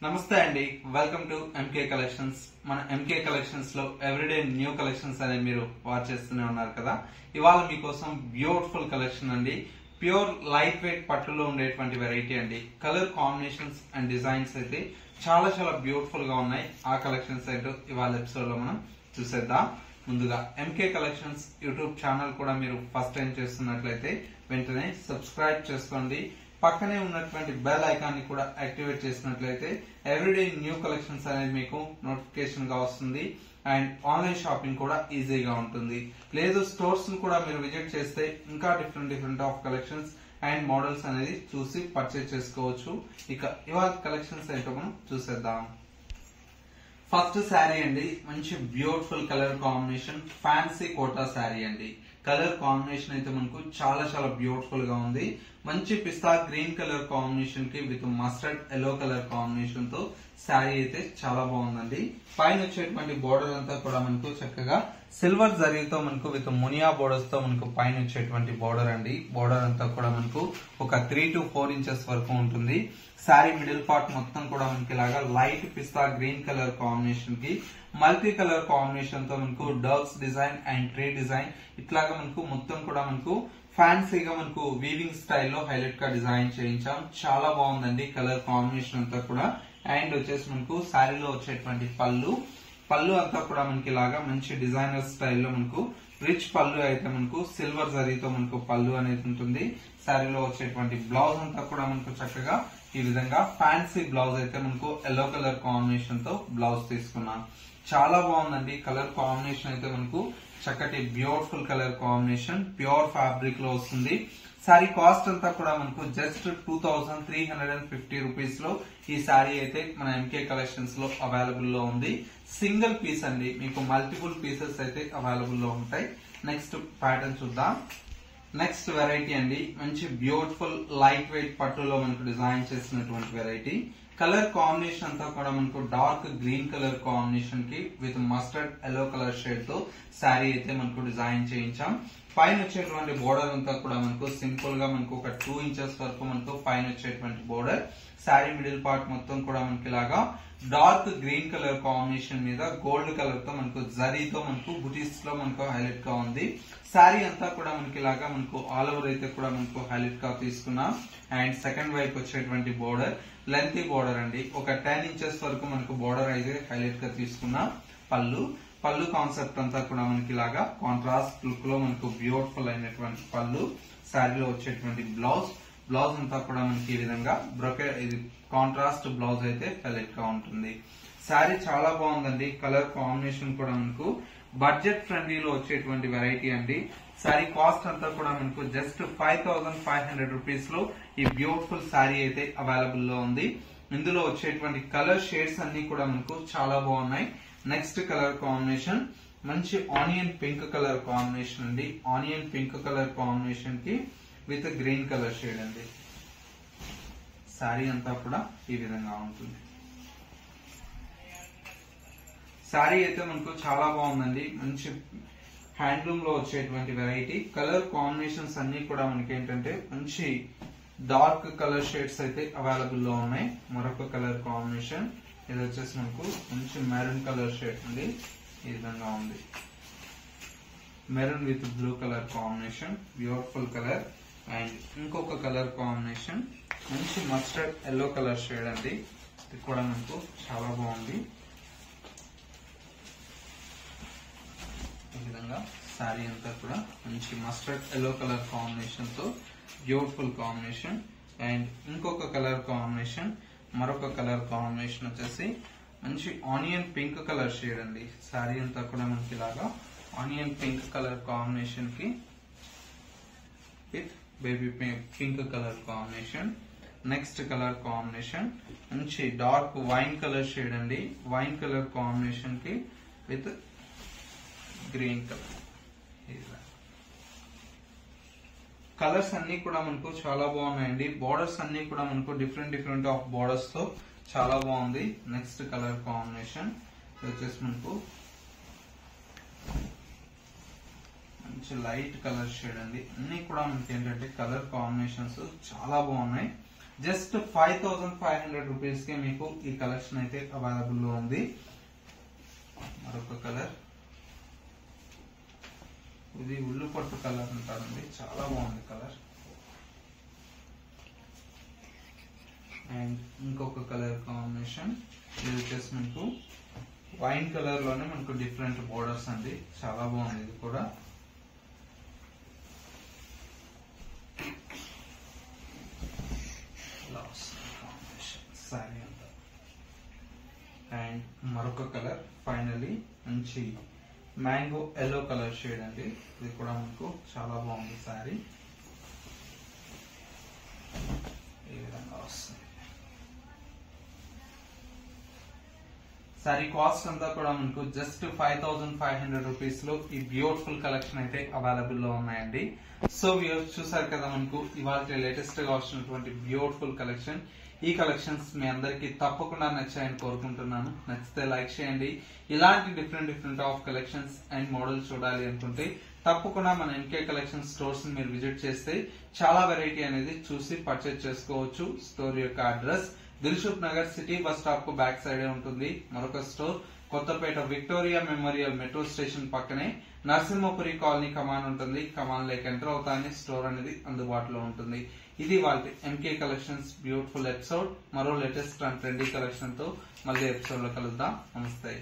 నమస్తే అండి, welcome to MK collections. మన ఎంకే కలెక్షన్స్ లో ఎవ్రీడే న్యూ కలెక్షన్స్ అనేది మీరు వాచ్ చేస్తూనే ఉన్నారు కదా. ఇవాళ మీకోసం బ్యూటిఫుల్ కలెక్షన్ అండి. ప్యూర్ లైట్ వెయిట్ పట్టులో ఉండేటువంటి వెరైటీ అండి. కలర్ కాంబినేషన్స్ అండ్ డిజైన్స్ అయితే చాలా బ్యూటిఫుల్ గా ఉన్నాయి. ఆ కలెక్షన్స్ అయితే ఇవాళ ఎపిసోడ్ లో మనం చూసేద్దాం. ముందుగా ఎంకే కలెక్షన్స్ యూట్యూబ్ ఛానల్ కూడా మీరు ఫస్ట్ టైం చేస్తున్నట్లయితే వెంటనే సబ్స్క్రైబ్ చేసుకోండి. పక్కనే ఉన్నటువంటి బెల్ ఐకాన్ ని కూడా యాక్టివేట్ చేసినట్లయితే ఎవ్రీడే న్యూ కలెక్షన్స్ అనేది మీకు నోటిఫికేషన్ గా వస్తుంది. అండ్ ఆన్లైన్ షాపింగ్ కూడా ఈజీగా ఉంటుంది. లేదు స్టోర్స్ ను కూడా మీరు విజిట్ చేస్తే ఇంకా different of collections and models అనేది చూసి పర్చేజ్ చేసుకోవచ్చు. ఇక ఇవాళ కలెక్షన్స్ ఏంటో మనం చూసేద్దాం. ఫస్ట్ శారీ అండి, మంచి beautiful colour combination fancy Kota sari అండి. కలర్ కాంబినేషన్ అయితే మనకు చాలా బ్యూటిఫుల్ గా ఉంది. మంచి పిస్తా గ్రీన్ కలర్ కాంబినేషన్ కి with mustard yellow colour combination తో శారీ అయితే చాలా బాగుందండి. పైన వచ్చేటువంటి బోర్డర్ అంతా కూడా మనకు చక్కగా సిల్వర్ జరీతో మనకు విత్ మునియా బోర్డర్స్ తో మనకు పైన వచ్చేటువంటి బోర్డర్ అండి. బోర్డర్ అంతా కూడా మనకు ఒక 3 to 4 ఇంచెస్ వరకు ఉంటుంది. శారీ మిడిల్ పార్ట్ మొత్తం కూడా మనకి ఇలాగా లైట్ పిస్తా గ్రీన్ కలర్ కాంబినేషన్ కి మల్టీ కలర్ కాంబినేషన్ తో మనకు డర్క్స్ డిజైన్ అండ్ ట్రీ డిజైన్ ఇట్లాగా మనకు మొత్తం కూడా మనకు ఫ్యాన్సీగా మనకు వీవింగ్ స్టైల్లో హైలైట్ గా డిజైన్ చేయించాం. చాలా బాగుందండి కలర్ కాంబినేషన్ అంతా కూడా. అండ్ వచ్చేసి మనకు శారీలో వచ్చేటువంటి పళ్ళు అంతా కూడా మనకి ఇలాగా మంచి డిజైనర్ స్టైల్లో మనకు రిచ్ పళ్ళు అయితే మనకు సిల్వర్ జరీతో మనకు పళ్ళు అనేది ఉంటుంది. శారీలో వచ్చేటువంటి బ్లౌజ్ అంతా కూడా మనకు చక్కగా ఈ విధంగా ఫ్యాన్సీ బ్లౌజ్ అయితే మనకు ఎల్లో కలర్ కాంబినేషన్ తో బ్లౌజ్ తీసుకున్నాం. చాలా బాగుందండి కలర్ కాంబినేషన్ అయితే మనకు చక్కటి beautiful colour combination pure fabric లో వస్తుంది. శారీ కాస్ట్ అంతా కూడా మనకు జస్ట్ 2350 రూపీస్ లో ఈ శారీ అయితే మన ఎంకే కలెక్షన్స్ లో అవైలబుల్ లో ఉంది. సింగిల్ పీస్ అండి, మీకు మల్టిపుల్ పీసెస్ అయితే అవైలబుల్ లో ఉంటాయి. నెక్స్ట్ ప్యాటర్న్ చూద్దాం. నెక్స్ట్ వెరైటీ అండి, మంచి బ్యూటిఫుల్ లైట్ వెయిట్ పట్టులో మనకు డిజైన్ చేసినటువంటి వెరైటీ. కలర్ కాంబినేషన్ అంతా కూడా మనకు డార్క్ గ్రీన్ కలర్ కాంబినేషన్ కి with mustard yellow colour shade తో శారీ అయితే మనకు డిజైన్ చేయించాం. పైన వచ్చేటువంటి బోర్డర్ అంతా కూడా మనకు సింపుల్ గా మనకు ఒక 2 ఇంచెస్ వరకు మనకు పైన వచ్చేటువంటి బోర్డర్. శారీ మిడిల్ పార్ట్ మొత్తం కూడా మనకి ఇలాగా డార్క్ గ్రీన్ కలర్ కాంబినేషన్ మీద గోల్డ్ కలర్ తో మనకు జరీతో మనకు బుటీస్ లో మనకు హైలైట్ గా ఉంది. శారీ అంతా కూడా మనకి ఇలాగా మనకు ఆల్ ఓవర్ అయితే కూడా మనకు హైలైట్ గా తీసుకున్నాం. అండ్ సెకండ్ వైపు వచ్చేటువంటి బోర్డర్ లెంతీ బోర్డర్ అండి, ఒక 10 ఇంచెస్ వరకు మనకు బోర్డర్ అయితే హైలైట్ గా తీసుకున్నాం. పళ్ళు కాన్సెప్ట్ అంతా కూడా మనకి ఇలాగా కాంట్రాస్ట్ లుక్ లో మనకు బ్యూటిఫుల్ అయినటువంటి పళ్ళు. శారీలో వచ్చేటువంటి బ్లౌజ్ అంతా కూడా మనకి ఈ విధంగా ఇది కాంట్రాస్ట్ బ్లౌజ్ అయితే హైలైట్ గా ఉంటుంది. శారీ చాలా బాగుందండి. కలర్ కాంబినేషన్ కూడా మనకు బడ్జెట్ ఫ్రెండ్లీలో వచ్చేటువంటి వెరైటీ అండి. శారీ కాస్ట్ అంతా కూడా మనకు జస్ట్ 5500 రూపీస్ లో ఈ బ్యూటిఫుల్ శారీ అయితే అవైలబుల్ లో ఉంది. ఇందులో వచ్చేటువంటి కలర్ షేడ్స్ అన్ని కూడా మనకు చాలా బాగున్నాయి. నెక్స్ట్ కలర్ కాంబినేషన్ మంచి ఆనియన్ పింక్ కలర్ కాంబినేషన్ అండి. ఆనియన్ పింక్ కలర్ కాంబినేషన్ కి విత్ గ్రీన్ కలర్ షేడ్ అండి. శారీ అంతా కూడా ఈ విధంగా ఉంటుంది. శారీ అయితే మనకు చాలా బాగుందండి. మంచి హ్యాండ్లూమ్ లో వచ్చేటువంటి వెరైటీ. కలర్ కాంబినేషన్స్ అన్ని కూడా మనకి ఏంటంటే మంచి డార్క్ కలర్ షేడ్స్ అయితే అవైలబుల్ లో ఉన్నాయి. మరొక కలర్ కాంబినేషన్ ఇది వచ్చేసి మనకు మంచి మెరూన్ కలర్ షేడ్ అండి. ఈ విధంగా ఉంది. Maroon with blue colour combination beautiful colour. And ఇంకొక కలర్ కాంబినేషన్ మంచి మస్టర్డ్ ఎల్లో కలర్ షేడ్ అండి. ఇది కూడా మనకు చాలా బాగుంది. ఈ విధంగా శారీ అంతా కూడా మంచి మస్టర్డ్ ఎల్లో కలర్ కాంబినేషన్ తో బ్యూటిఫుల్ కాంబినేషన్. అండ్ ఇంకొక కలర్ కాంబినేషన్ మరొక కలర్ కాంబినేషన్ వచ్చేసి మంచి ఆనియన్ పింక్ కలర్ షేడ్ అండి. శారీ అంతా కూడా మనకి ఇలాగా ఆనియన్ పింక్ కలర్ కాంబినేషన్ కి with baby pink colour combination. Next colour combination మంచి డార్క్ వైన్ కలర్ షేడ్ అండి. వైన్ కలర్ కాంబినేషన్ కి విత్ గ్రీన్ కలర్. కలర్స్ అన్ని కూడా మనకు చాలా బాగున్నాయండి. బోర్డర్స్ అన్ని కూడా మనకు డిఫరెంట్ ఆఫ్ బోర్డర్స్ తో చాలా బాగుంది. నెక్స్ట్ కలర్ కాంబినేషన్ వచ్చేసి మనకు మంచి లైట్ కలర్ షేడ్ అండి. అన్ని కూడా మనకి ఏంటంటే కలర్ కాంబినేషన్స్ చాలా బాగున్నాయి. జస్ట్ 5500 రూపీస్ కి మీకు ఈ కలెక్షన్ అయితే అవైలబుల్ లో ఉంది. మరొక కలర్, ఇది ఉల్లు పట్టు కలర్ అంటారండి, చాలా బాగుంది కలర్. అండ్ ఇంకొక కలర్ కాంబినేషన్, ఇది వచ్చేసి మనకు వైన్ కలర్ లోనే మనకు డిఫరెంట్ బోర్డర్స్ అండి, చాలా బాగుంది ఇది కూడా. సారీ అంతా. అండ్ మరొక కలర్ ఫైనలీ మంచి మ్యాంగో ఎల్లో కలర్ షేడ్ అండి, ఇది కూడా మనకు చాలా బాగుంది సారీ. ఈ విధంగా వస్తుంది. సారీ కాస్ట్ అంతా కూడా మనకు జస్ట్ 5500 రూపీస్ లో ఈ బ్యూటిఫుల్ కలెక్షన్ అయితే అవైలబుల్ లో ఉన్నాయండి. సో వ్యూవర్స్ చూసారు కదా మనకు ఇవాళ లేటెస్ట్ గా వచ్చినటువంటి బ్యూటిఫుల్ కలెక్షన్. ఈ కలెక్షన్స్ మీ అందరికి తప్పకుండా నచ్చాయని కోరుకుంటున్నాను. నచ్చితే లైక్ చేయండి. ఇలాంటి different of collections and models చూడాలి అనుకుంటే తప్పకుండా మన ఎంకే కలెక్షన్ స్టోర్స్ మీరు విజిట్ చేస్తే చాలా వెరైటీ అనేది చూసి పర్చేజ్ చేసుకోవచ్చు. స్టోర్ యొక్క address Dilsukh Nagar city bus stop కు బ్యాక్ సైడే ఉంటుంది. మరొక store Kothapet Victoria Memorial metro station పక్కనే నరసింహపురి కాలనీ కమాన్ ఉంటుంది. కమాన్ లేక్ ఎంటర్ అవుతానే స్టోర్ అనేది అందుబాటులో ఉంటుంది. ఇది వాళ్ళ ఎంకే కలెక్షన్స్ బ్యూటిఫుల్ ఎపిసోడ్. మరో లేటెస్ట్ అండ్ ట్రెండీ కలెక్షన్ తో మళ్ళీ ఎపిసోడ్ లో కలుద్దాం. నమస్తే.